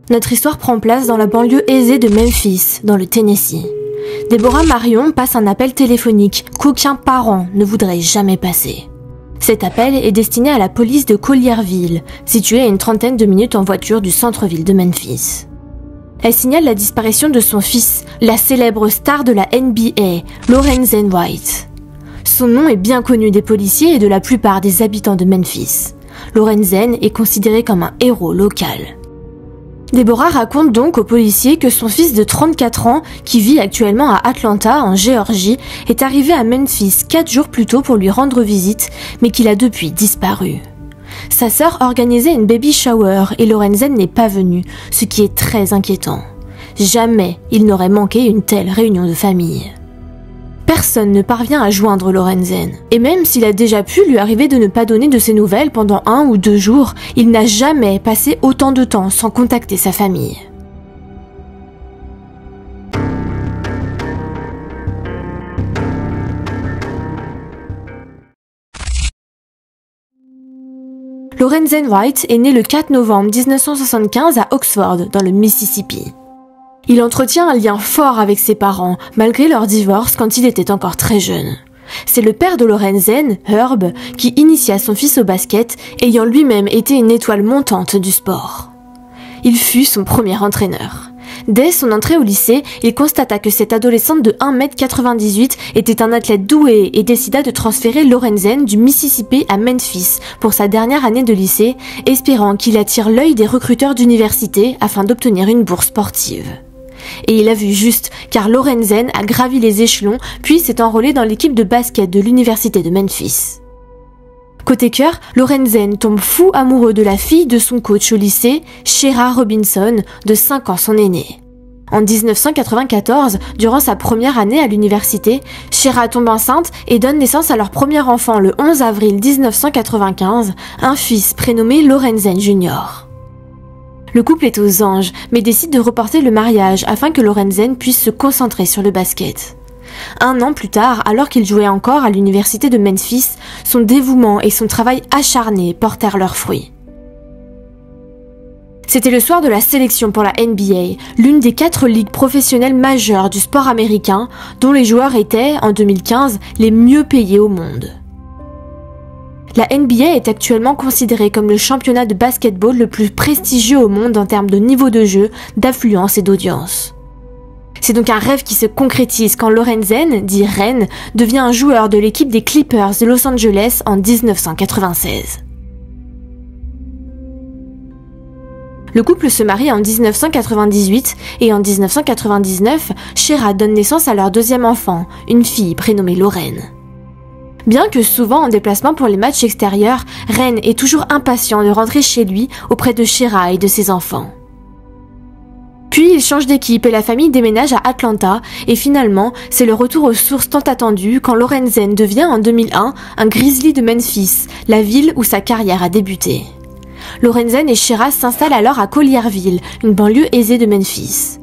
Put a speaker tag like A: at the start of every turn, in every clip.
A: Notre histoire prend place dans la banlieue aisée de Memphis, dans le Tennessee. Deborah Marion passe un appel téléphonique qu'aucun parent ne voudrait jamais passer. Cet appel est destiné à la police de Collierville, située à une trentaine de minutes en voiture du centre-ville de Memphis. Elle signale la disparition de son fils, la célèbre star de la NBA, Lorenzen White. Son nom est bien connu des policiers et de la plupart des habitants de Memphis. Lorenzen est considéré comme un héros local. Deborah raconte donc aux policiers que son fils de 34 ans, qui vit actuellement à Atlanta, en Géorgie, est arrivé à Memphis 4 jours plus tôt pour lui rendre visite, mais qu'il a depuis disparu. Sa sœur organisait une baby shower et Lorenzen n'est pas venu, ce qui est très inquiétant. Jamais il n'aurait manqué une telle réunion de famille. Personne ne parvient à joindre Lorenzen. Et même s'il a déjà pu lui arriver de ne pas donner de ses nouvelles pendant 1 ou 2 jours, il n'a jamais passé autant de temps sans contacter sa famille. Lorenzen White est né le 4 novembre 1975 à Oxford, dans le Mississippi. Il entretient un lien fort avec ses parents, malgré leur divorce quand il était encore très jeune. C'est le père de Lorenzen, Herb, qui initia son fils au basket, ayant lui-même été une étoile montante du sport. Il fut son premier entraîneur. Dès son entrée au lycée, il constata que cette adolescente de 1,98 m était un athlète doué et décida de transférer Lorenzen du Mississippi à Memphis pour sa dernière année de lycée, espérant qu'il attire l'œil des recruteurs d'université afin d'obtenir une bourse sportive. Et il a vu juste, car Lorenzen a gravi les échelons puis s'est enrôlé dans l'équipe de basket de l'université de Memphis. Côté cœur, Lorenzen tombe fou amoureux de la fille de son coach au lycée, Shera Robinson, de 5 ans son aînée. En 1994, durant sa première année à l'université, Shera tombe enceinte et donne naissance à leur premier enfant le 11 avril 1995, un fils prénommé Lorenzen Jr. Le couple est aux anges, mais décide de reporter le mariage afin que Lorenzen puisse se concentrer sur le basket. 1 an plus tard, alors qu'il jouait encore à l'université de Memphis, son dévouement et son travail acharné portèrent leurs fruits. C'était le soir de la sélection pour la NBA, l'une des 4 ligues professionnelles majeures du sport américain, dont les joueurs étaient, en 2015, les mieux payés au monde. La NBA est actuellement considérée comme le championnat de basketball le plus prestigieux au monde en termes de niveau de jeu, d'affluence et d'audience. C'est donc un rêve qui se concrétise quand Lorenzen, dit Ren, devient un joueur de l'équipe des Clippers de Los Angeles en 1996. Le couple se marie en 1998 et en 1999, Shera donne naissance à leur deuxième enfant, une fille prénommée Lorraine. Bien que souvent en déplacement pour les matchs extérieurs, Ren est toujours impatient de rentrer chez lui auprès de Shera et de ses enfants. Puis il change d'équipe et la famille déménage à Atlanta et finalement, c'est le retour aux sources tant attendu quand Lorenzen devient en 2001 un Grizzly de Memphis, la ville où sa carrière a débuté. Lorenzen et Shera s'installent alors à Collierville, une banlieue aisée de Memphis.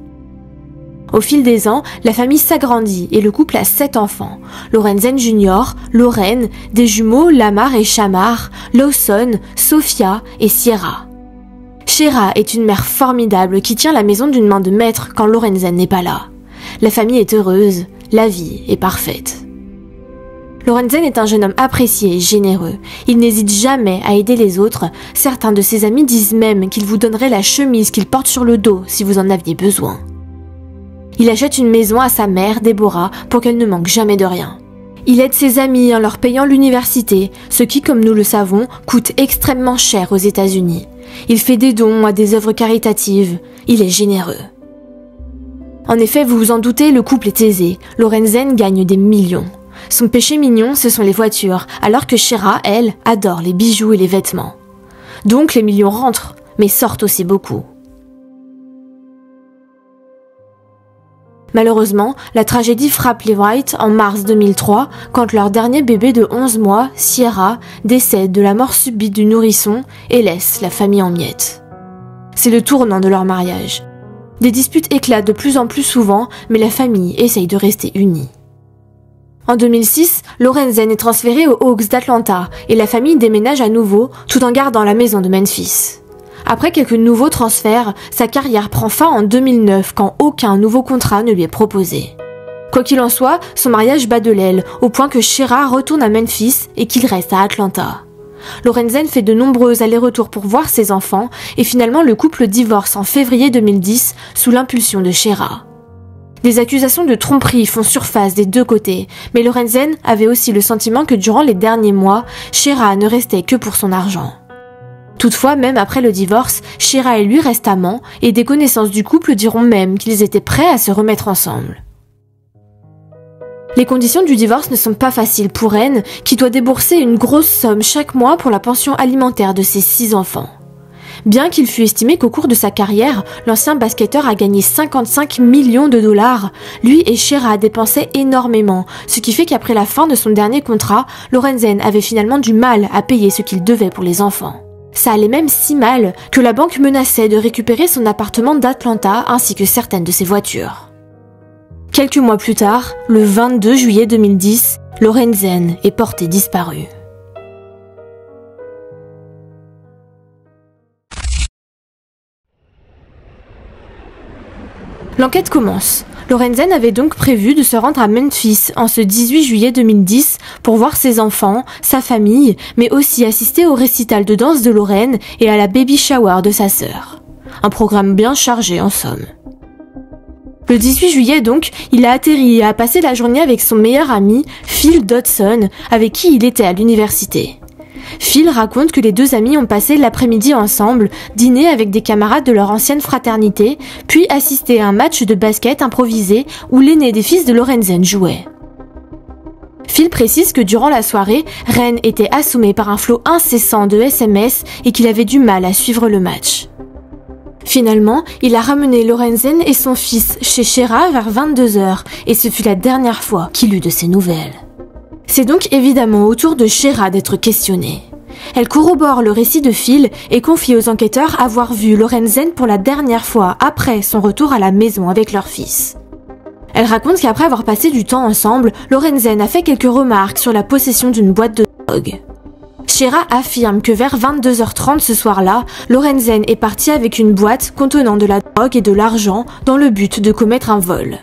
A: Au fil des ans, la famille s'agrandit et le couple a 7 enfants. Lorenzen Jr., Lorraine, des jumeaux Lamar et Shamar, Lawson, Sophia et Sierra. Shera est une mère formidable qui tient la maison d'une main de maître quand Lorenzen n'est pas là. La famille est heureuse, la vie est parfaite. Lorenzen est un jeune homme apprécié et généreux. Il n'hésite jamais à aider les autres. Certains de ses amis disent même qu'il vous donnerait la chemise qu'il porte sur le dos si vous en aviez besoin. Il achète une maison à sa mère, Deborah, pour qu'elle ne manque jamais de rien. Il aide ses amis en leur payant l'université, ce qui, comme nous le savons, coûte extrêmement cher aux États-Unis. Il fait des dons à des œuvres caritatives. Il est généreux. En effet, vous vous en doutez, le couple est aisé. Lorenzen gagne des millions. Son péché mignon, ce sont les voitures, alors que Shera, elle, adore les bijoux et les vêtements. Donc les millions rentrent, mais sortent aussi beaucoup. Malheureusement, la tragédie frappe les White en mars 2003, quand leur dernier bébé de 11 mois, Sierra, décède de la mort subite du nourrisson et laisse la famille en miettes. C'est le tournant de leur mariage. Des disputes éclatent de plus en plus souvent, mais la famille essaye de rester unie. En 2006, Lorenzen est transféré aux Hawks d'Atlanta et la famille déménage à nouveau tout en gardant la maison de Memphis. Après quelques nouveaux transferts, sa carrière prend fin en 2009 quand aucun nouveau contrat ne lui est proposé. Quoi qu'il en soit, son mariage bat de l'aile, au point que Shera retourne à Memphis et qu'il reste à Atlanta. Lorenzen fait de nombreux allers-retours pour voir ses enfants et finalement le couple divorce en février 2010 sous l'impulsion de Shera. Des accusations de tromperie font surface des deux côtés, mais Lorenzen avait aussi le sentiment que durant les derniers mois, Shera ne restait que pour son argent. Toutefois, même après le divorce, Shera et lui restent amants et des connaissances du couple diront même qu'ils étaient prêts à se remettre ensemble. Les conditions du divorce ne sont pas faciles pour Ren, qui doit débourser une grosse somme chaque mois pour la pension alimentaire de ses 6 enfants. Bien qu'il fût estimé qu'au cours de sa carrière, l'ancien basketteur a gagné 55 millions de dollars, lui et Shera dépensaient énormément, ce qui fait qu'après la fin de son dernier contrat, Lorenzen avait finalement du mal à payer ce qu'il devait pour les enfants. Ça allait même si mal que la banque menaçait de récupérer son appartement d'Atlanta ainsi que certaines de ses voitures. Quelques mois plus tard, le 22 juillet 2010, Lorenzen est porté disparu. L'enquête commence. Lorenzen avait donc prévu de se rendre à Memphis en ce 18 juillet 2010 pour voir ses enfants, sa famille, mais aussi assister au récital de danse de Lorraine et à la baby shower de sa sœur. Un programme bien chargé en somme. Le 18 juillet donc, il a atterri et a passé la journée avec son meilleur ami, Phil Dodson, avec qui il était à l'université. Phil raconte que les deux amis ont passé l'après-midi ensemble, dîné avec des camarades de leur ancienne fraternité, puis assisté à un match de basket improvisé où l'aîné des fils de Lorenzen jouait. Phil précise que durant la soirée, Ren était assommé par un flot incessant de SMS et qu'il avait du mal à suivre le match. Finalement, il a ramené Lorenzen et son fils chez Shera vers 22h et ce fut la dernière fois qu'il eut de ses nouvelles. C'est donc évidemment au tour de Shera d'être questionnée. Elle corrobore le récit de Phil et confie aux enquêteurs avoir vu Lorenzen pour la dernière fois après son retour à la maison avec leur fils. Elle raconte qu'après avoir passé du temps ensemble, Lorenzen a fait quelques remarques sur la possession d'une boîte de drogue. Shera affirme que vers 22h30 ce soir-là, Lorenzen est parti avec une boîte contenant de la drogue et de l'argent dans le but de commettre un vol.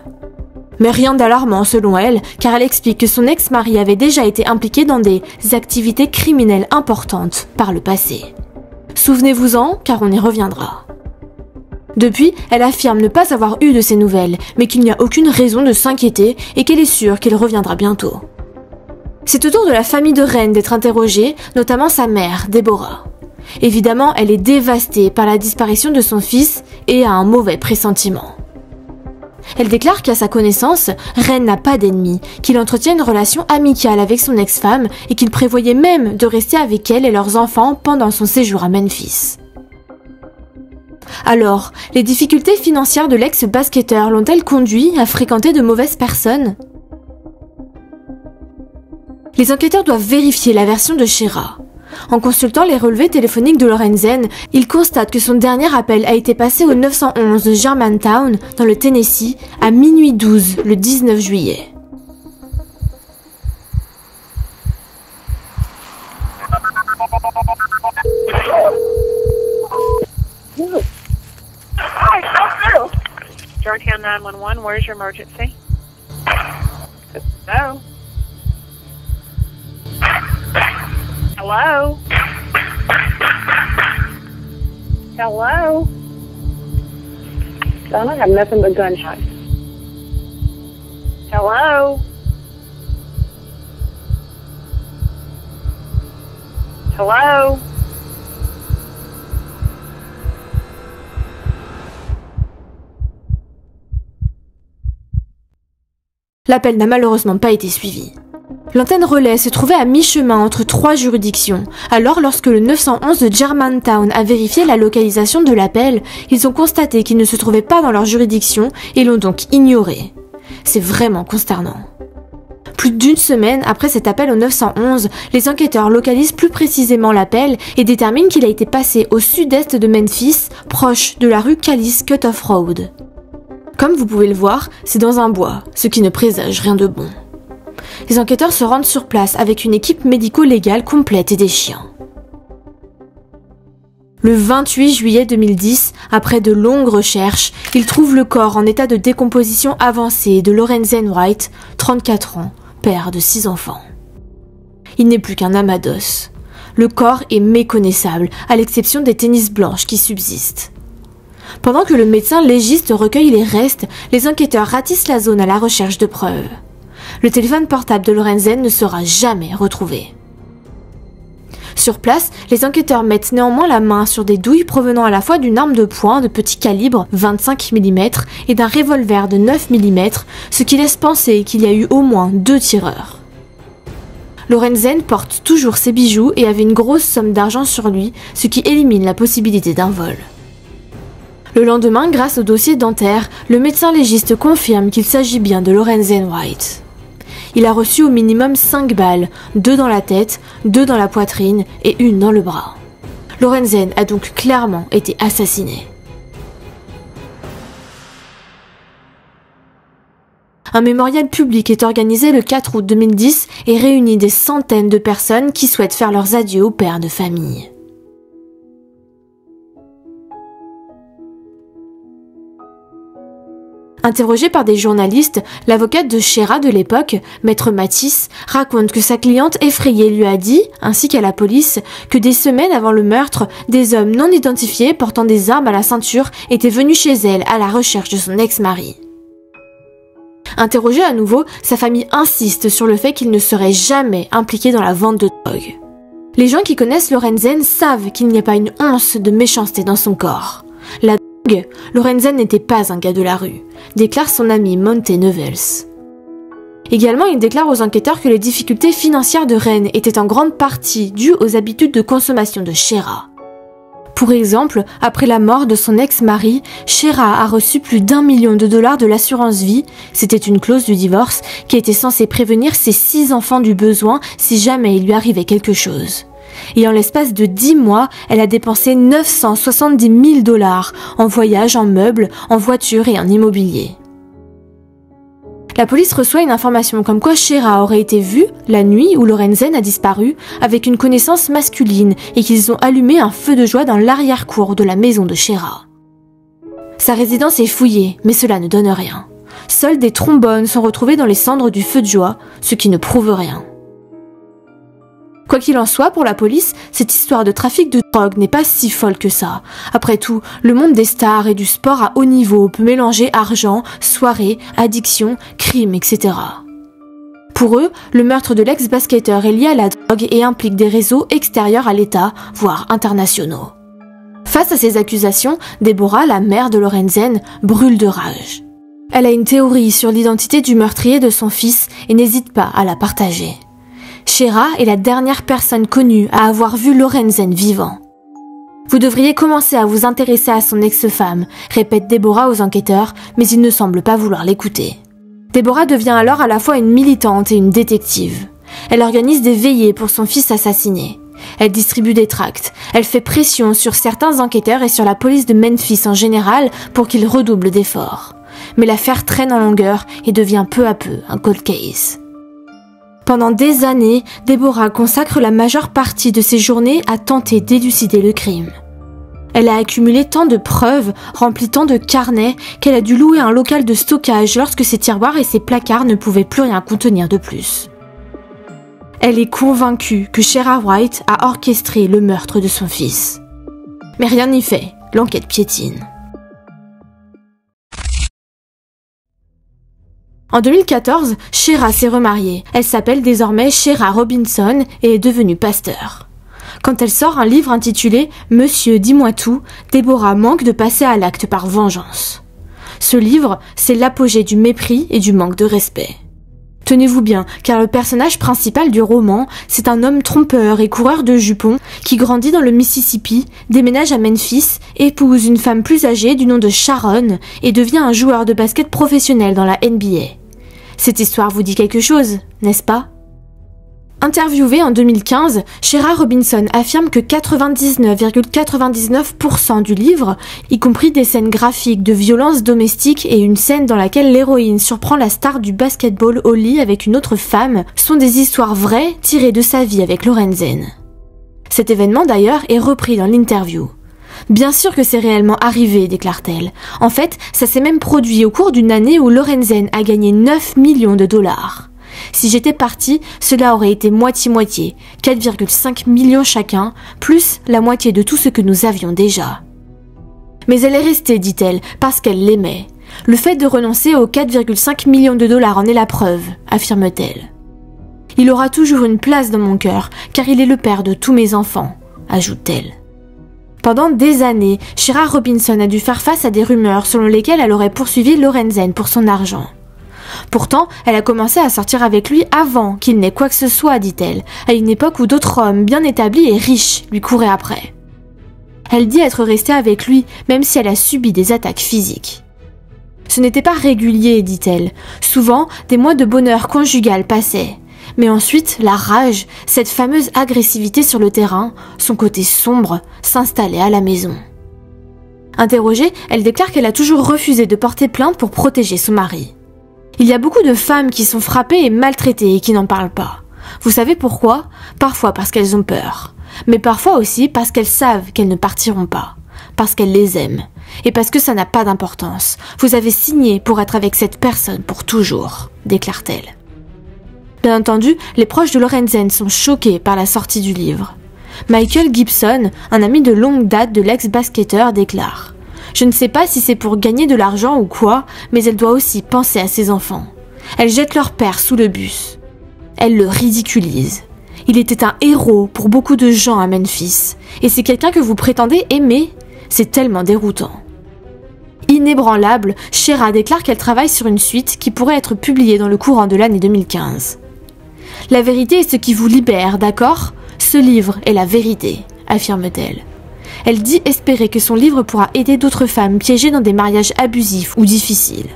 A: Mais rien d'alarmant selon elle, car elle explique que son ex-mari avait déjà été impliqué dans des activités criminelles importantes par le passé. Souvenez-vous-en, car on y reviendra. Depuis, elle affirme ne pas avoir eu de ses nouvelles, mais qu'il n'y a aucune raison de s'inquiéter et qu'elle est sûre qu'il reviendra bientôt. C'est au tour de la famille de Ren d'être interrogée, notamment sa mère, Deborah. Évidemment, elle est dévastée par la disparition de son fils et a un mauvais pressentiment. Elle déclare qu'à sa connaissance, Ren n'a pas d'ennemis, qu'il entretient une relation amicale avec son ex-femme et qu'il prévoyait même de rester avec elle et leurs enfants pendant son séjour à Memphis. Alors, les difficultés financières de l'ex-basketteur l'ont-elles conduit à fréquenter de mauvaises personnes ? Les enquêteurs doivent vérifier la version de Shera. En consultant les relevés téléphoniques de Lorenzen, ils constatent que son dernier appel a été passé au 911 de Germantown, dans le Tennessee, à minuit 12, le 19 juillet.
B: Georgetown 911, where's your emergency? Hello? Hello? Hello? Son, I have nothing but gunshots. Hello? Hello?
A: L'appel n'a malheureusement pas été suivi. L'antenne relais se trouvait à mi-chemin entre 3 juridictions. Alors, lorsque le 911 de Germantown a vérifié la localisation de l'appel, ils ont constaté qu'il ne se trouvait pas dans leur juridiction et l'ont donc ignoré. C'est vraiment consternant. Plus d'une semaine après cet appel au 911, les enquêteurs localisent plus précisément l'appel et déterminent qu'il a été passé au sud-est de Memphis, proche de la rue Callis Cut-Off Road. Comme vous pouvez le voir, c'est dans un bois, ce qui ne présage rien de bon. Les enquêteurs se rendent sur place avec une équipe médico-légale complète et des chiens. Le 28 juillet 2010, après de longues recherches, ils trouvent le corps en état de décomposition avancée de Lorenzen Wright, 34 ans, père de 6 enfants. Il n'est plus qu'un amas d'os. Le corps est méconnaissable, à l'exception des tennis blanches qui subsistent. Pendant que le médecin légiste recueille les restes, les enquêteurs ratissent la zone à la recherche de preuves. Le téléphone portable de Lorenzen ne sera jamais retrouvé. Sur place, les enquêteurs mettent néanmoins la main sur des douilles provenant à la fois d'une arme de poing de petit calibre 25 mm et d'un revolver de 9 mm, ce qui laisse penser qu'il y a eu au moins 2 tireurs. Lorenzen porte toujours ses bijoux et avait une grosse somme d'argent sur lui, ce qui élimine la possibilité d'un vol. Le lendemain, grâce au dossier dentaire, le médecin légiste confirme qu'il s'agit bien de Lorenzen Wright. Il a reçu au minimum 5 balles, 2 dans la tête, 2 dans la poitrine et 1 dans le bras. Lorenzen a donc clairement été assassiné. Un mémorial public est organisé le 4 août 2010 et réunit des centaines de personnes qui souhaitent faire leurs adieux au père de famille. Interrogée par des journalistes, l'avocate de Shera de l'époque, Maître Matisse, raconte que sa cliente effrayée lui a dit, ainsi qu'à la police, que des semaines avant le meurtre, des hommes non identifiés portant des armes à la ceinture étaient venus chez elle à la recherche de son ex-mari. Interrogée à nouveau, sa famille insiste sur le fait qu'il ne serait jamais impliqué dans la vente de drogue. Les gens qui connaissent Lorenzen savent qu'il n'y a pas une once de méchanceté dans son corps. La Lorenzen n'était pas un gars de la rue, déclare son ami Monte Nevels. Également, il déclare aux enquêteurs que les difficultés financières de Ren étaient en grande partie dues aux habitudes de consommation de Shera. Pour exemple, après la mort de son ex-mari, Shera a reçu plus d'1 million de dollars de l'assurance vie, c'était une clause du divorce, qui était censée prévenir ses 6 enfants du besoin si jamais il lui arrivait quelque chose. Et en l'espace de 10 mois, elle a dépensé 970 000 dollars en voyages, en meubles, en voitures et en immobilier. La police reçoit une information comme quoi Shera aurait été vue, la nuit où Lorenzen a disparu, avec une connaissance masculine et qu'ils ont allumé un feu de joie dans l'arrière-cour de la maison de Shera. Sa résidence est fouillée, mais cela ne donne rien. Seuls des trombones sont retrouvés dans les cendres du feu de joie, ce qui ne prouve rien. Quoi qu'il en soit, pour la police, cette histoire de trafic de drogue n'est pas si folle que ça. Après tout, le monde des stars et du sport à haut niveau peut mélanger argent, soirée, addiction, crime, etc. Pour eux, le meurtre de l'ex-basketteur est lié à la drogue et implique des réseaux extérieurs à l'État, voire internationaux. Face à ces accusations, Deborah, la mère de Lorenzen, brûle de rage. Elle a une théorie sur l'identité du meurtrier de son fils et n'hésite pas à la partager. Shera est la dernière personne connue à avoir vu Lorenzen vivant. Vous devriez commencer à vous intéresser à son ex-femme, répète Deborah aux enquêteurs, mais ils ne semblent pas vouloir l'écouter. Deborah devient alors à la fois une militante et une détective. Elle organise des veillées pour son fils assassiné. Elle distribue des tracts. Elle fait pression sur certains enquêteurs et sur la police de Memphis en général pour qu'ils redoublent d'efforts. Mais l'affaire traîne en longueur et devient peu à peu un cold case. Pendant des années, Deborah consacre la majeure partie de ses journées à tenter d'élucider le crime. Elle a accumulé tant de preuves, rempli tant de carnets, qu'elle a dû louer un local de stockage lorsque ses tiroirs et ses placards ne pouvaient plus rien contenir de plus. Elle est convaincue que Shera Wright a orchestré le meurtre de son fils. Mais rien n'y fait, l'enquête piétine. En 2014, Shera s'est remariée. Elle s'appelle désormais Shera Robinson et est devenue pasteur. Quand elle sort un livre intitulé « Monsieur, dis-moi tout », Deborah manque de passer à l'acte par vengeance. Ce livre, c'est l'apogée du mépris et du manque de respect. Tenez-vous bien, car le personnage principal du roman, c'est un homme trompeur et coureur de jupons qui grandit dans le Mississippi, déménage à Memphis, épouse une femme plus âgée du nom de Sharon et devient un joueur de basket professionnel dans la NBA. Cette histoire vous dit quelque chose, n'est-ce pas ? Interviewée en 2015, Shera Robinson affirme que 99,99% du livre, y compris des scènes graphiques de violence domestique et une scène dans laquelle l'héroïne surprend la star du basketball au lit avec une autre femme, sont des histoires vraies tirées de sa vie avec Lorenzen. Cet événement d'ailleurs est repris dans l'interview. Bien sûr que c'est réellement arrivé, déclare-t-elle. En fait, ça s'est même produit au cours d'une année où Lorenzen a gagné 9 millions de dollars. Si j'étais partie, cela aurait été moitié-moitié, 4,5 millions chacun, plus la moitié de tout ce que nous avions déjà. Mais elle est restée, dit-elle, parce qu'elle l'aimait. Le fait de renoncer aux 4,5 millions de dollars en est la preuve, affirme-t-elle. Il aura toujours une place dans mon cœur, car il est le père de tous mes enfants, ajoute-t-elle. Pendant des années, Shera Robinson a dû faire face à des rumeurs selon lesquelles elle aurait poursuivi Lorenzen pour son argent. Pourtant, elle a commencé à sortir avec lui avant qu'il n'ait quoi que ce soit, dit-elle, à une époque où d'autres hommes bien établis et riches lui couraient après. Elle dit être restée avec lui, même si elle a subi des attaques physiques. Ce n'était pas régulier, dit-elle. Souvent, des mois de bonheur conjugal passaient. Mais ensuite, la rage, cette fameuse agressivité sur le terrain, son côté sombre, s'installait à la maison. Interrogée, elle déclare qu'elle a toujours refusé de porter plainte pour protéger son mari. Il y a beaucoup de femmes qui sont frappées et maltraitées et qui n'en parlent pas. Vous savez pourquoi ? Parfois parce qu'elles ont peur. Mais parfois aussi parce qu'elles savent qu'elles ne partiront pas. Parce qu'elles les aiment. Et parce que ça n'a pas d'importance. Vous avez signé pour être avec cette personne pour toujours, déclare-t-elle. Bien entendu, les proches de Lorenzen sont choqués par la sortie du livre. Michael Gibson, un ami de longue date de l'ex-basketteur, déclare « Je ne sais pas si c'est pour gagner de l'argent ou quoi, mais elle doit aussi penser à ses enfants. Elle jette leur père sous le bus. Elle le ridiculise. Il était un héros pour beaucoup de gens à Memphis. Et c'est quelqu'un que vous prétendez aimer ? C'est tellement déroutant. » Inébranlable, Shera déclare qu'elle travaille sur une suite qui pourrait être publiée dans le courant de l'année 2015. « La vérité est ce qui vous libère, d'accord ? Ce livre est la vérité, affirme-t-elle. Elle dit espérer que son livre pourra aider d'autres femmes piégées dans des mariages abusifs ou difficiles.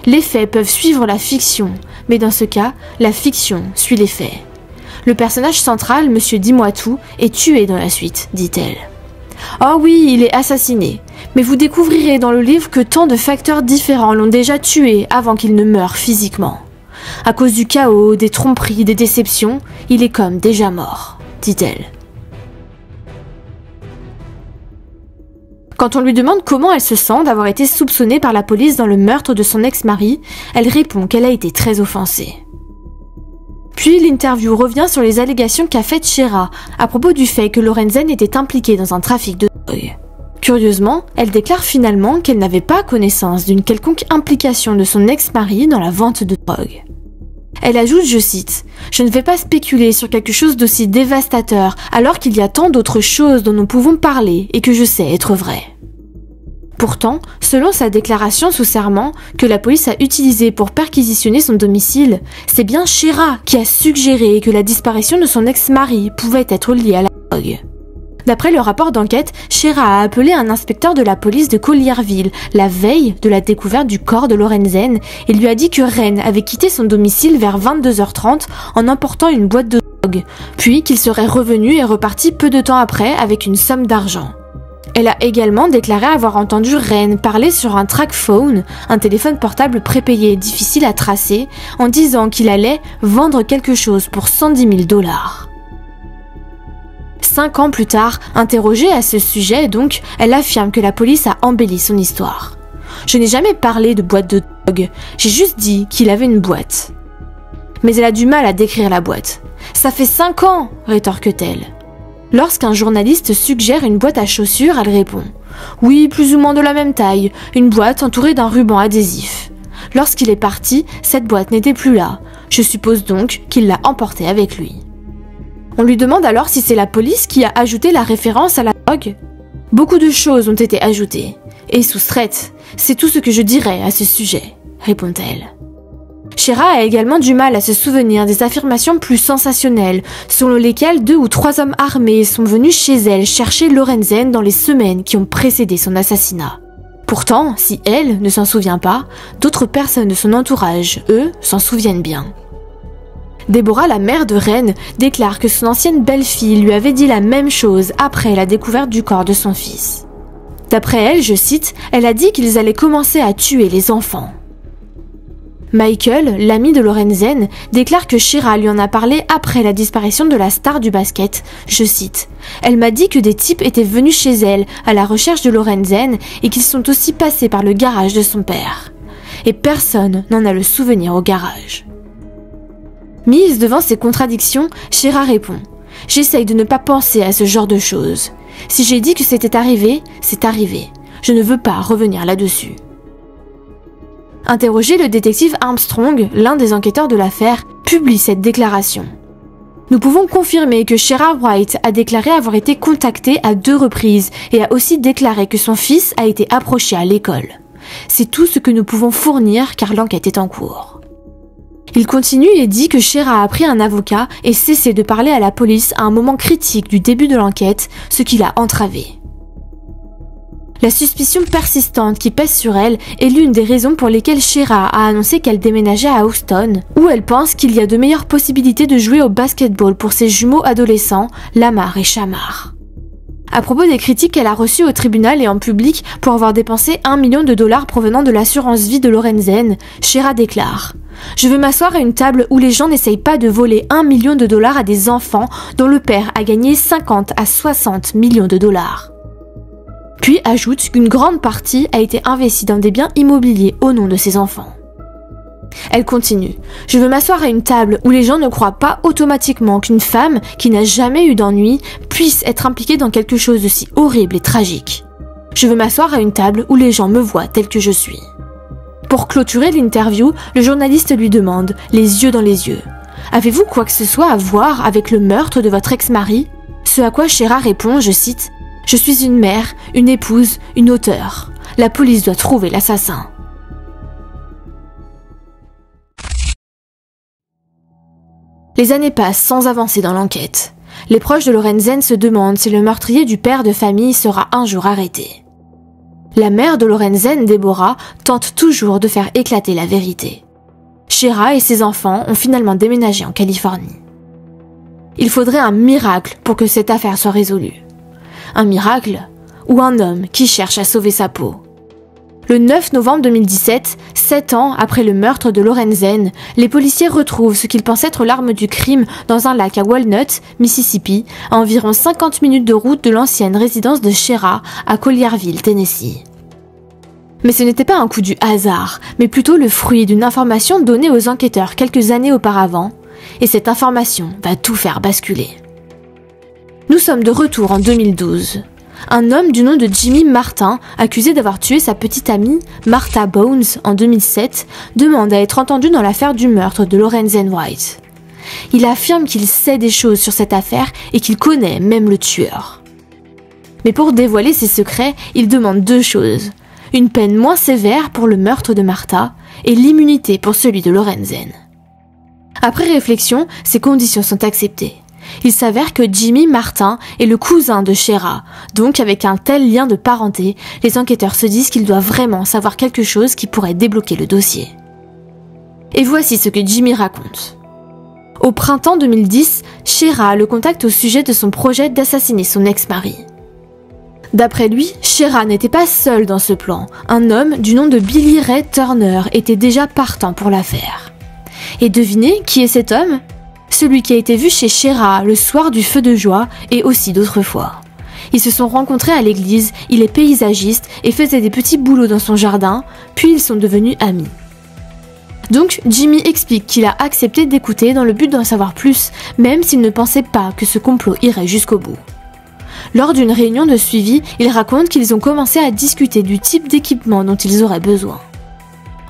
A: Les faits peuvent suivre la fiction, mais dans ce cas, la fiction suit les faits. Le personnage central, Monsieur Dis-moi-tout, est tué dans la suite, dit-elle. Oh oui, il est assassiné, mais vous découvrirez dans le livre que tant de facteurs différents l'ont déjà tué avant qu'il ne meure physiquement. À cause du chaos, des tromperies, des déceptions, il est comme déjà mort, dit-elle. Quand on lui demande comment elle se sent d'avoir été soupçonnée par la police dans le meurtre de son ex-mari, elle répond qu'elle a été très offensée. Puis l'interview revient sur les allégations qu'a faites Shera à propos du fait que Lorenzen était impliquée dans un trafic de drogue. Curieusement, elle déclare finalement qu'elle n'avait pas connaissance d'une quelconque implication de son ex-mari dans la vente de drogue. Elle ajoute, je cite, « Je ne vais pas spéculer sur quelque chose d'aussi dévastateur alors qu'il y a tant d'autres choses dont nous pouvons parler et que je sais être vraies. » Pourtant, selon sa déclaration sous serment que la police a utilisée pour perquisitionner son domicile, c'est bien Shera qui a suggéré que la disparition de son ex-mari pouvait être liée à la drogue. D'après le rapport d'enquête, Shera a appelé un inspecteur de la police de Collierville la veille de la découverte du corps de Lorenzen et lui a dit que Ren avait quitté son domicile vers 22h30 en emportant une boîte de drogue, puis qu'il serait revenu et reparti peu de temps après avec une somme d'argent. Elle a également déclaré avoir entendu Ren parler sur un trackphone, un téléphone portable prépayé difficile à tracer, en disant qu'il allait vendre quelque chose pour 110 000 $. 5 ans plus tard, interrogée à ce sujet donc, elle affirme que la police a embelli son histoire. « Je n'ai jamais parlé de boîte de drogue, j'ai juste dit qu'il avait une boîte. » Mais elle a du mal à décrire la boîte. « Ça fait 5 ans !» rétorque-t-elle. Lorsqu'un journaliste suggère une boîte à chaussures, elle répond « Oui, plus ou moins de la même taille, une boîte entourée d'un ruban adhésif. » Lorsqu'il est parti, cette boîte n'était plus là. Je suppose donc qu'il l'a emportée avec lui. On lui demande alors si c'est la police qui a ajouté la référence à la drogue. Beaucoup de choses ont été ajoutées et soustraites. C'est tout ce que je dirais à ce sujet, répond-elle. Shera a également du mal à se souvenir des affirmations plus sensationnelles, selon lesquelles 2 ou 3 hommes armés sont venus chez elle chercher Lorenzen dans les semaines qui ont précédé son assassinat. Pourtant, si elle ne s'en souvient pas, d'autres personnes de son entourage, eux, s'en souviennent bien. Deborah, la mère de Ren, déclare que son ancienne belle-fille lui avait dit la même chose après la découverte du corps de son fils. D'après elle, je cite, elle a dit qu'ils allaient commencer à tuer les enfants. Michael, l'ami de Lorenzen, déclare que Shera lui en a parlé après la disparition de la star du basket. Je cite : « Elle m'a dit que des types étaient venus chez elle à la recherche de Lorenzen et qu'ils sont aussi passés par le garage de son père. Et personne n'en a le souvenir au garage. » Mise devant ces contradictions, Shera répond : « J'essaye de ne pas penser à ce genre de choses. Si j'ai dit que c'était arrivé, c'est arrivé. Je ne veux pas revenir là-dessus. » Interrogé, le détective Armstrong, l'un des enquêteurs de l'affaire, publie cette déclaration. « Nous pouvons confirmer que Shera Wright a déclaré avoir été contactée à 2 reprises et a aussi déclaré que son fils a été approché à l'école. C'est tout ce que nous pouvons fournir car l'enquête est en cours. » Il continue et dit que Shera a pris un avocat et cessé de parler à la police à un moment critique du début de l'enquête, ce qui l'a entravé. La suspicion persistante qui pèse sur elle est l'une des raisons pour lesquelles Shera a annoncé qu'elle déménageait à Houston, où elle pense qu'il y a de meilleures possibilités de jouer au basketball pour ses jumeaux adolescents, Lamar et Shamar. À propos des critiques qu'elle a reçues au tribunal et en public pour avoir dépensé $1 million provenant de l'assurance vie de Lorenzen, Shera déclare : « Je veux m'asseoir à une table où les gens n'essayent pas de voler $1 million à des enfants dont le père a gagné 50 à 60 millions de dollars. » Puis ajoute qu'une grande partie a été investie dans des biens immobiliers au nom de ses enfants. Elle continue : « Je veux m'asseoir à une table où les gens ne croient pas automatiquement qu'une femme qui n'a jamais eu d'ennui puisse être impliquée dans quelque chose de si horrible et tragique. Je veux m'asseoir à une table où les gens me voient tel que je suis. » Pour clôturer l'interview, le journaliste lui demande, les yeux dans les yeux : « Avez-vous quoi que ce soit à voir avec le meurtre de votre ex-mari ?» Ce à quoi Shera répond, je cite : « Je suis une mère, une épouse, une auteure. La police doit trouver l'assassin. » Les années passent sans avancer dans l'enquête. Les proches de Lorenzen se demandent si le meurtrier du père de famille sera un jour arrêté. La mère de Lorenzen, Deborah, tente toujours de faire éclater la vérité. Shera et ses enfants ont finalement déménagé en Californie. Il faudrait un miracle pour que cette affaire soit résolue. Un miracle ou un homme qui cherche à sauver sa peau. Le 9 novembre 2017, 7 ans après le meurtre de Lorenzen, les policiers retrouvent ce qu'ils pensent être l'arme du crime dans un lac à Walnut, Mississippi, à environ 50 minutes de route de l'ancienne résidence de Shera à Collierville, Tennessee. Mais ce n'était pas un coup du hasard, mais plutôt le fruit d'une information donnée aux enquêteurs quelques années auparavant, et cette information va tout faire basculer. Nous sommes de retour en 2012. Un homme du nom de Jimmy Martin, accusé d'avoir tué sa petite amie, Martha Bones, en 2007, demande à être entendu dans l'affaire du meurtre de Lorenzen Wright. Il affirme qu'il sait des choses sur cette affaire et qu'il connaît même le tueur. Mais pour dévoiler ses secrets, il demande 2 choses. Une peine moins sévère pour le meurtre de Martha et l'immunité pour celui de Lorenzen. Après réflexion, ces conditions sont acceptées. Il s'avère que Jimmy Martin est le cousin de Shera, donc avec un tel lien de parenté, les enquêteurs se disent qu'ils doivent vraiment savoir quelque chose qui pourrait débloquer le dossier. Et voici ce que Jimmy raconte. Au printemps 2010, Shera le contacte au sujet de son projet d'assassiner son ex-mari. D'après lui, Shera n'était pas seule dans ce plan. Un homme du nom de Billy Ray Turner était déjà partant pour l'affaire. Et devinez qui est cet homme ? Celui qui a été vu chez Shera le soir du feu de joie et aussi d'autres fois. Ils se sont rencontrés à l'église, il est paysagiste et faisait des petits boulots dans son jardin, puis ils sont devenus amis. Donc Jimmy explique qu'il a accepté d'écouter dans le but d'en savoir plus, même s'il ne pensait pas que ce complot irait jusqu'au bout. Lors d'une réunion de suivi, il raconte qu'ils ont commencé à discuter du type d'équipement dont ils auraient besoin.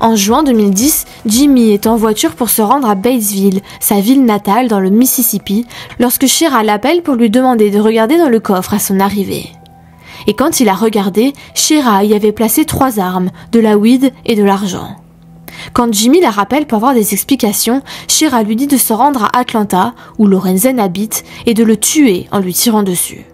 A: En juin 2010, Jimmy est en voiture pour se rendre à Batesville, sa ville natale dans le Mississippi, lorsque Shera l'appelle pour lui demander de regarder dans le coffre à son arrivée. Et quand il a regardé, Shera y avait placé 3 armes, de la weed et de l'argent. Quand Jimmy la rappelle pour avoir des explications, Shera lui dit de se rendre à Atlanta, où Lorenzen habite, et de le tuer en lui tirant dessus.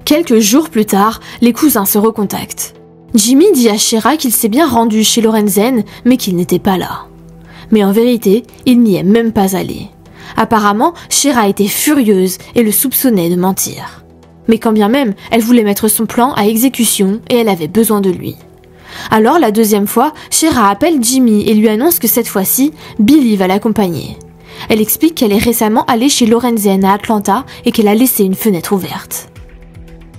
A: Quelques jours plus tard, les cousins se recontactent. Jimmy dit à Shera qu'il s'est bien rendu chez Lorenzen, mais qu'il n'était pas là. Mais en vérité, il n'y est même pas allé. Apparemment, Shera était furieuse et le soupçonnait de mentir. Mais quand bien même, elle voulait mettre son plan à exécution et elle avait besoin de lui. Alors la deuxième fois, Shera appelle Jimmy et lui annonce que cette fois-ci, Billy va l'accompagner. Elle explique qu'elle est récemment allée chez Lorenzen à Atlanta et qu'elle a laissé une fenêtre ouverte.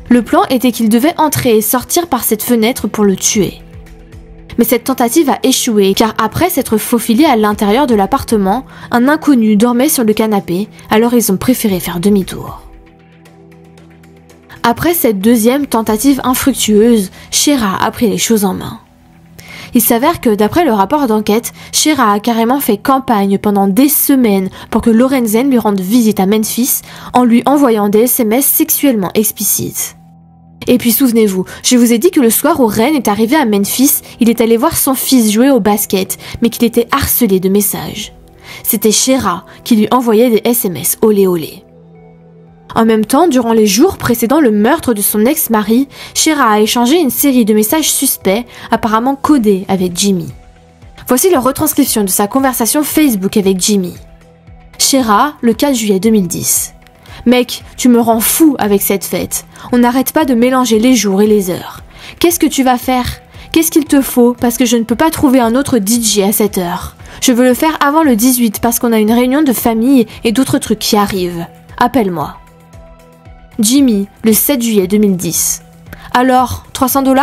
A: Le plan était qu'il devait entrer et sortir par cette fenêtre pour le tuer. Mais cette tentative a échoué car après s'être faufilé à l'intérieur de l'appartement, un inconnu dormait sur le canapé, alors ils ont préféré faire demi-tour. Après cette deuxième tentative infructueuse, Shera a pris les choses en main. Il s'avère que d'après le rapport d'enquête, Shera a carrément fait campagne pendant des semaines pour que Lorenzen lui rende visite à Memphis en lui envoyant des SMS sexuellement explicites. Et puis souvenez-vous, je vous ai dit que le soir où Ren est arrivé à Memphis, il est allé voir son fils jouer au basket, mais qu'il était harcelé de messages. C'était Shera qui lui envoyait des SMS olé olé. En même temps, durant les jours précédant le meurtre de son ex-mari, Shera a échangé une série de messages suspects, apparemment codés avec Jimmy. Voici la retranscription de sa conversation Facebook avec Jimmy. Shera, le 4 juillet 2010. Mec, tu me rends fou avec cette fête. On n'arrête pas de mélanger les jours et les heures. Qu'est-ce que tu vas faire ? Qu'est-ce qu'il te faut parce que je ne peux pas trouver un autre DJ à cette heure. Je veux le faire avant le 18 parce qu'on a une réunion de famille et d'autres trucs qui arrivent. Appelle-moi. Jimmy, le 7 juillet 2010. Alors, 300 $?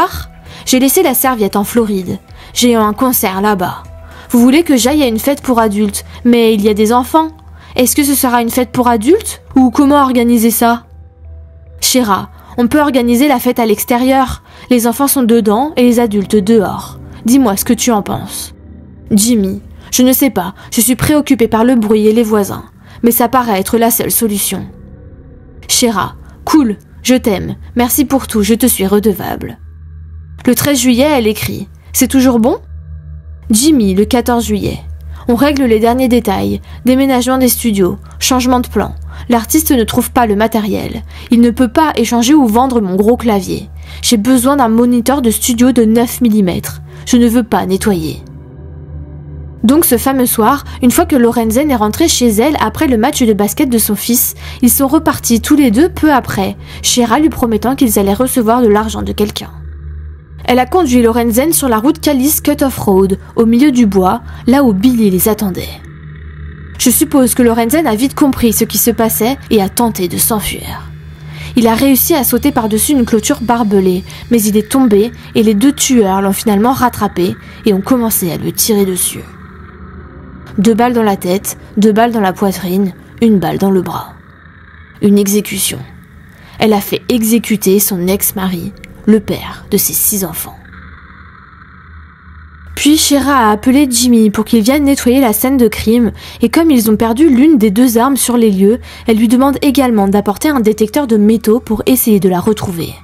A: J'ai laissé la serviette en Floride. J'ai un concert là-bas. Vous voulez que j'aille à une fête pour adultes, mais il y a des enfants. Est-ce que ce sera une fête pour adultes? Ou comment organiser ça? Shera, on peut organiser la fête à l'extérieur. Les enfants sont dedans et les adultes dehors. Dis-moi ce que tu en penses. Jimmy, je ne sais pas, je suis préoccupée par le bruit et les voisins. Mais ça paraît être la seule solution. Shera, cool, je t'aime, merci pour tout, je te suis redevable. Le 13 juillet, elle écrit « C'est toujours bon ?» Jimmy, le 14 juillet. On règle les derniers détails, déménagement des studios, changement de plan. L'artiste ne trouve pas le matériel. Il ne peut pas échanger ou vendre mon gros clavier. J'ai besoin d'un moniteur de studio de 9 mm. Je ne veux pas nettoyer. Donc ce fameux soir, une fois que Lorenzen est rentrée chez elle après le match de basket de son fils, ils sont repartis tous les deux peu après, Shera lui promettant qu'ils allaient recevoir de l'argent de quelqu'un. Elle a conduit Lorenzen sur la route Callis Cut-Off Road, au milieu du bois, là où Billy les attendait. Je suppose que Lorenzen a vite compris ce qui se passait et a tenté de s'enfuir. Il a réussi à sauter par-dessus une clôture barbelée, mais il est tombé et les deux tueurs l'ont finalement rattrapé et ont commencé à lui tirer dessus. 2 balles dans la tête, 2 balles dans la poitrine, 1 balle dans le bras. Une exécution. Elle a fait exécuter son ex-mari, le père de ses 6 enfants. Puis Shera a appelé Jimmy pour qu'il vienne nettoyer la scène de crime et comme ils ont perdu l'une des 2 armes sur les lieux, elle lui demande également d'apporter un détecteur de métaux pour essayer de la retrouver.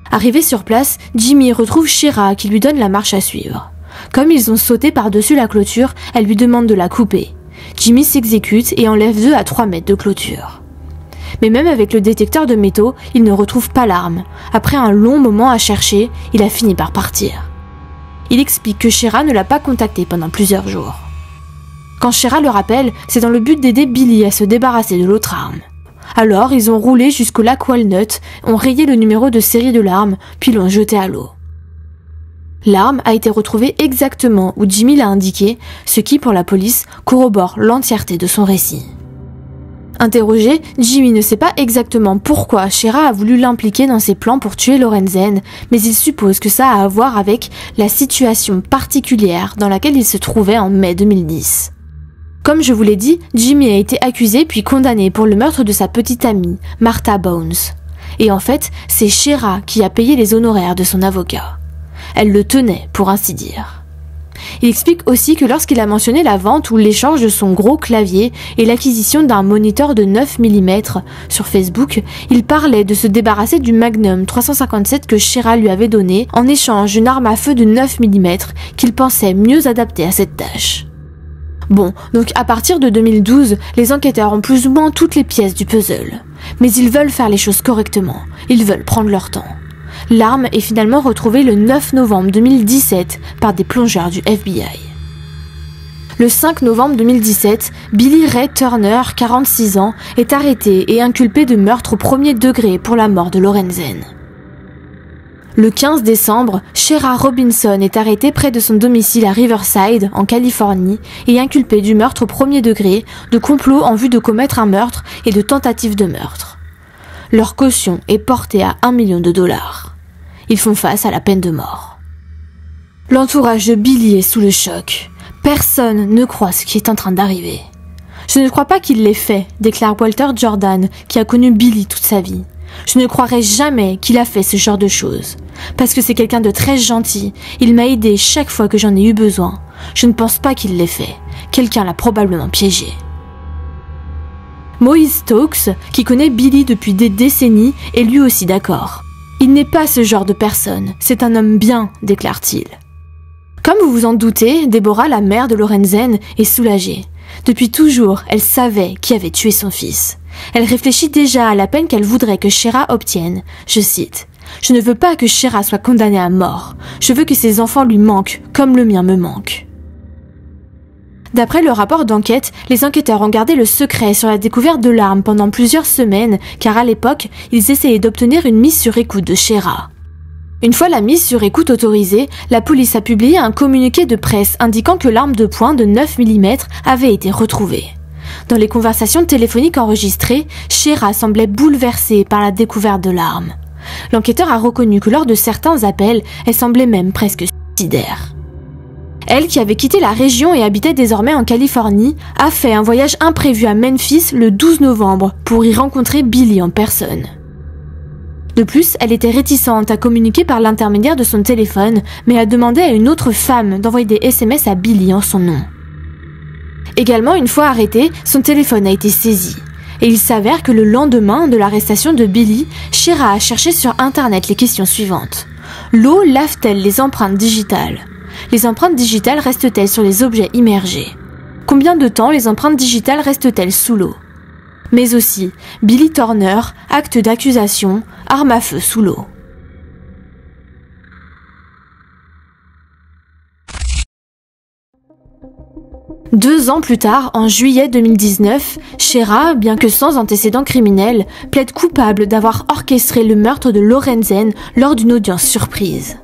A: Arrivé sur place, Jimmy retrouve Shera qui lui donne la marche à suivre. Comme ils ont sauté par-dessus la clôture, elle lui demande de la couper. Jimmy s'exécute et enlève 2 à 3 mètres de clôture. Mais même avec le détecteur de métaux, il ne retrouve pas l'arme. Après un long moment à chercher, il a fini par partir. Il explique que Shera ne l'a pas contacté pendant plusieurs jours. Quand Shera le rappelle, c'est dans le but d'aider Billy à se débarrasser de l'autre arme. Alors, ils ont roulé jusqu'au lac Walnut, ont rayé le numéro de série de l'arme, puis l'ont jeté à l'eau. L'arme a été retrouvée exactement où Jimmy l'a indiqué, ce qui, pour la police, corrobore l'entièreté de son récit. Interrogé, Jimmy ne sait pas exactement pourquoi Shera a voulu l'impliquer dans ses plans pour tuer Lorenzen, mais il suppose que ça a à voir avec la situation particulière dans laquelle il se trouvait en mai 2010. Comme je vous l'ai dit, Jimmy a été accusé puis condamné pour le meurtre de sa petite amie, Martha Bones. Et en fait, c'est Shera qui a payé les honoraires de son avocat. Elle le tenait, pour ainsi dire. Il explique aussi que lorsqu'il a mentionné la vente ou l'échange de son gros clavier et l'acquisition d'un moniteur de 9 mm sur Facebook, il parlait de se débarrasser du Magnum 357 que Shera lui avait donné en échange d'une arme à feu de 9 mm qu'il pensait mieux adaptée à cette tâche. Bon, donc à partir de 2012, les enquêteurs ont plus ou moins toutes les pièces du puzzle. Mais ils veulent faire les choses correctement, ils veulent prendre leur temps. L'arme est finalement retrouvée le 9 novembre 2017 par des plongeurs du FBI. Le 5 novembre 2017, Billy Ray Turner, 46 ans, est arrêté et inculpé de meurtre au premier degré pour la mort de Lorenzen. Le 15 décembre, Shera Robinson est arrêtée près de son domicile à Riverside, en Californie, et inculpée du meurtre au premier degré, de complot en vue de commettre un meurtre et de tentative de meurtre. Leur caution est portée à $1 million. Ils font face à la peine de mort. L'entourage de Billy est sous le choc. Personne ne croit ce qui est en train d'arriver. « Je ne crois pas qu'il l'ait fait », déclare Walter Jordan, qui a connu Billy toute sa vie. « Je ne croirais jamais qu'il a fait ce genre de choses. Parce que c'est quelqu'un de très gentil. Il m'a aidé chaque fois que j'en ai eu besoin. Je ne pense pas qu'il l'ait fait. Quelqu'un l'a probablement piégé. » Moïse Stokes, qui connaît Billy depuis des décennies, est lui aussi d'accord. « Il n'est pas ce genre de personne. C'est un homme bien », déclare-t-il. Comme vous vous en doutez, Deborah, la mère de Lorenzen, est soulagée. Depuis toujours, elle savait qui avait tué son fils. Elle réfléchit déjà à la peine qu'elle voudrait que Shera obtienne. Je cite « Je ne veux pas que Shera soit condamnée à mort. Je veux que ses enfants lui manquent, comme le mien me manque. » D'après le rapport d'enquête, les enquêteurs ont gardé le secret sur la découverte de l'arme pendant plusieurs semaines, car à l'époque, ils essayaient d'obtenir une mise sur écoute de Shera. Une fois la mise sur écoute autorisée, la police a publié un communiqué de presse indiquant que l'arme de poing de 9 mm avait été retrouvée. Dans les conversations téléphoniques enregistrées, Shera semblait bouleversée par la découverte de l'arme. L'enquêteur a reconnu que lors de certains appels, elle semblait même presque suicidaire. Elle, qui avait quitté la région et habitait désormais en Californie, a fait un voyage imprévu à Memphis le 12 novembre pour y rencontrer Billy en personne. De plus, elle était réticente à communiquer par l'intermédiaire de son téléphone, mais a demandé à une autre femme d'envoyer des SMS à Billy en son nom. Également, une fois arrêtée, son téléphone a été saisi. Et il s'avère que le lendemain de l'arrestation de Billy, Shera a cherché sur Internet les questions suivantes. L'eau lave-t-elle les empreintes digitales ? Les empreintes digitales restent-elles sur les objets immergés ? Combien de temps les empreintes digitales restent-elles sous l'eau ? Mais aussi, Billy Turner, acte d'accusation, arme à feu sous l'eau. Deux ans plus tard, en juillet 2019, Shera, bien que sans antécédent criminel, plaide coupable d'avoir orchestré le meurtre de Lorenzen lors d'une audience surprise.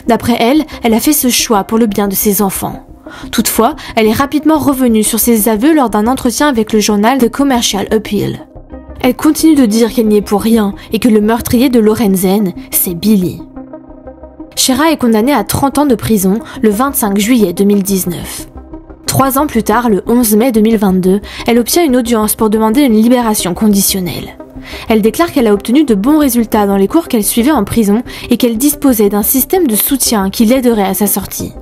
A: D'après elle, elle a fait ce choix pour le bien de ses enfants. Toutefois, elle est rapidement revenue sur ses aveux lors d'un entretien avec le journal The Commercial Appeal. Elle continue de dire qu'elle n'y est pour rien et que le meurtrier de Lorenzen, c'est Billy. Shera est condamnée à 30 ans de prison le 25 juillet 2019. 3 ans plus tard, le 11 mai 2022, elle obtient une audience pour demander une libération conditionnelle. Elle déclare qu'elle a obtenu de bons résultats dans les cours qu'elle suivait en prison et qu'elle disposait d'un système de soutien qui l'aiderait à sa sortie.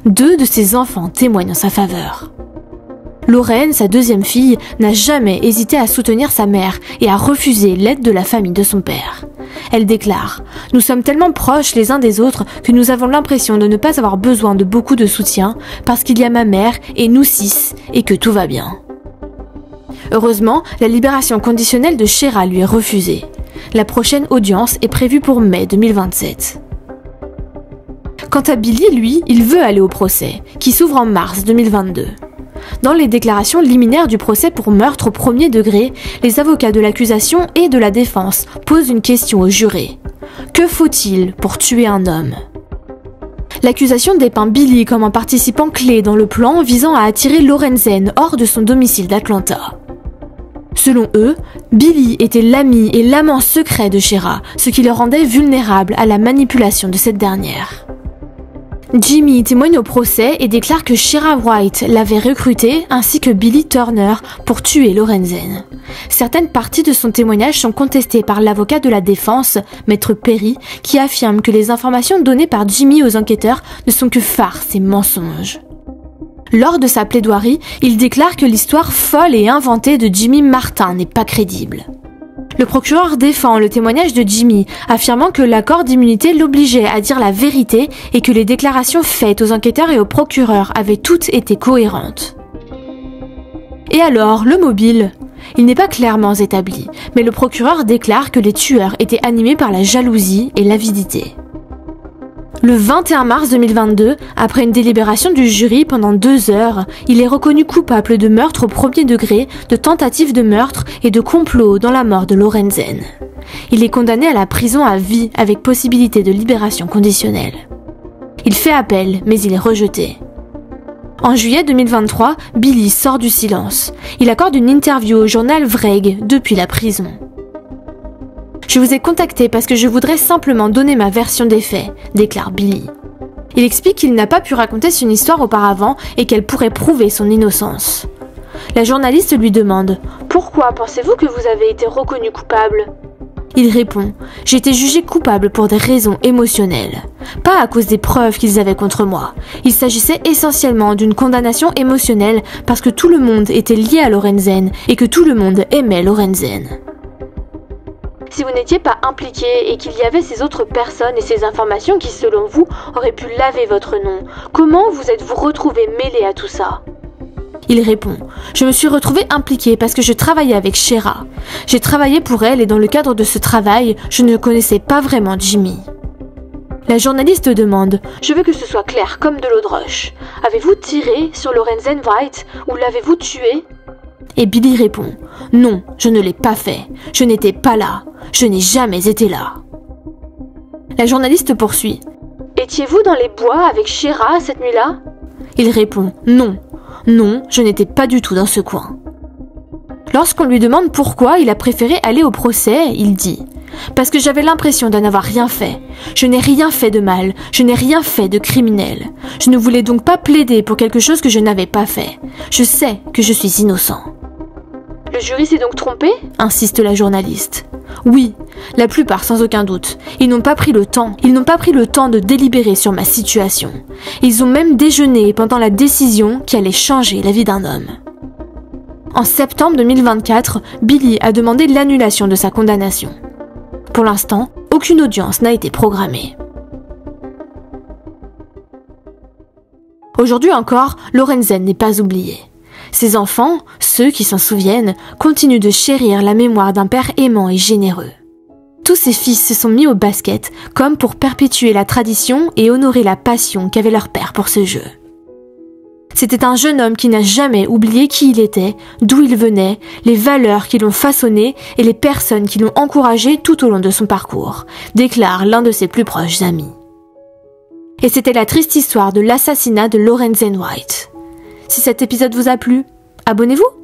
A: 2 de ses enfants témoignent en sa faveur. Lorraine, sa deuxième fille, n'a jamais hésité à soutenir sa mère et à refuser l'aide de la famille de son père. Elle déclare « Nous sommes tellement proches les uns des autres que nous avons l'impression de ne pas avoir besoin de beaucoup de soutien parce qu'il y a ma mère et nous 6 et que tout va bien. » Heureusement, la libération conditionnelle de Shera lui est refusée. La prochaine audience est prévue pour mai 2027. Quant à Billy, lui, il veut aller au procès, qui s'ouvre en mars 2022. Dans les déclarations liminaires du procès pour meurtre au premier degré, les avocats de l'accusation et de la défense posent une question aux jurés. Que faut-il pour tuer un homme ? L'accusation dépeint Billy comme un participant clé dans le plan visant à attirer Lorenzen hors de son domicile d'Atlanta. Selon eux, Billy était l'ami et l'amant secret de Shera, ce qui le rendait vulnérable à la manipulation de cette dernière. Jimmy témoigne au procès et déclare que Shera White l'avait recruté ainsi que Billy Turner pour tuer Lorenzen. Certaines parties de son témoignage sont contestées par l'avocat de la défense, Maître Perry, qui affirme que les informations données par Jimmy aux enquêteurs ne sont que farces et mensonges. Lors de sa plaidoirie, il déclare que l'histoire folle et inventée de Jimmy Martin n'est pas crédible. Le procureur défend le témoignage de Jimmy, affirmant que l'accord d'immunité l'obligeait à dire la vérité et que les déclarations faites aux enquêteurs et au procureur avaient toutes été cohérentes. Et alors, le mobile ? Il n'est pas clairement établi, mais le procureur déclare que les tueurs étaient animés par la jalousie et l'avidité. Le 21 mars 2022, après une délibération du jury pendant 2 heures, il est reconnu coupable de meurtre au premier degré, de tentative de meurtre et de complot dans la mort de Lorenzen. Il est condamné à la prison à vie avec possibilité de libération conditionnelle. Il fait appel, mais il est rejeté. En juillet 2023, Billy sort du silence. Il accorde une interview au journal Vreg depuis la prison. Je vous ai contacté parce que je voudrais simplement donner ma version des faits, déclare Billy. Il explique qu'il n'a pas pu raconter son histoire auparavant et qu'elle pourrait prouver son innocence. La journaliste lui demande « Pourquoi pensez-vous que vous avez été reconnu coupable ?» Il répond « J'ai été jugé coupable pour des raisons émotionnelles. Pas à cause des preuves qu'ils avaient contre moi. Il s'agissait essentiellement d'une condamnation émotionnelle parce que tout le monde était lié à Lorenzen et que tout le monde aimait Lorenzen. » Si vous n'étiez pas impliqué et qu'il y avait ces autres personnes et ces informations qui, selon vous, auraient pu laver votre nom, comment vous êtes-vous retrouvé mêlé à tout ça ? Il répond « Je me suis retrouvé impliqué parce que je travaillais avec Shera. J'ai travaillé pour elle et dans le cadre de ce travail, je ne connaissais pas vraiment Jimmy. » La journaliste demande « Je veux que ce soit clair comme de l'eau de roche. Avez-vous tiré sur Lorenzen White ou l'avez-vous tué ?» Et Billy répond « Non, je ne l'ai pas fait. Je n'étais pas là. Je n'ai jamais été là. » La journaliste poursuit « Étiez-vous dans les bois avec Shera cette nuit-là ?» Il répond « Non. Non, je n'étais pas du tout dans ce coin. » Lorsqu'on lui demande pourquoi il a préféré aller au procès, il dit « Parce que j'avais l'impression de n'avoir rien fait. Je n'ai rien fait de mal, je n'ai rien fait de criminel. Je ne voulais donc pas plaider pour quelque chose que je n'avais pas fait. Je sais que je suis innocent. » Le jury s'est donc trompé ? Insiste la journaliste. Oui, la plupart sans aucun doute. Ils n'ont pas pris le temps de délibérer sur ma situation. Ils ont même déjeuné pendant la décision qui allait changer la vie d'un homme. En septembre 2024, Billy a demandé l'annulation de sa condamnation. Pour l'instant, aucune audience n'a été programmée. Aujourd'hui encore, Lorenzen n'est pas oublié. Ses enfants, ceux qui s'en souviennent, continuent de chérir la mémoire d'un père aimant et généreux. Tous ses fils se sont mis au basket comme pour perpétuer la tradition et honorer la passion qu'avait leur père pour ce jeu. C'était un jeune homme qui n'a jamais oublié qui il était, d'où il venait, les valeurs qui l'ont façonné et les personnes qui l'ont encouragé tout au long de son parcours, déclare l'un de ses plus proches amis. Et c'était la triste histoire de l'assassinat de Lorenzen White. Si cet épisode vous a plu, abonnez-vous!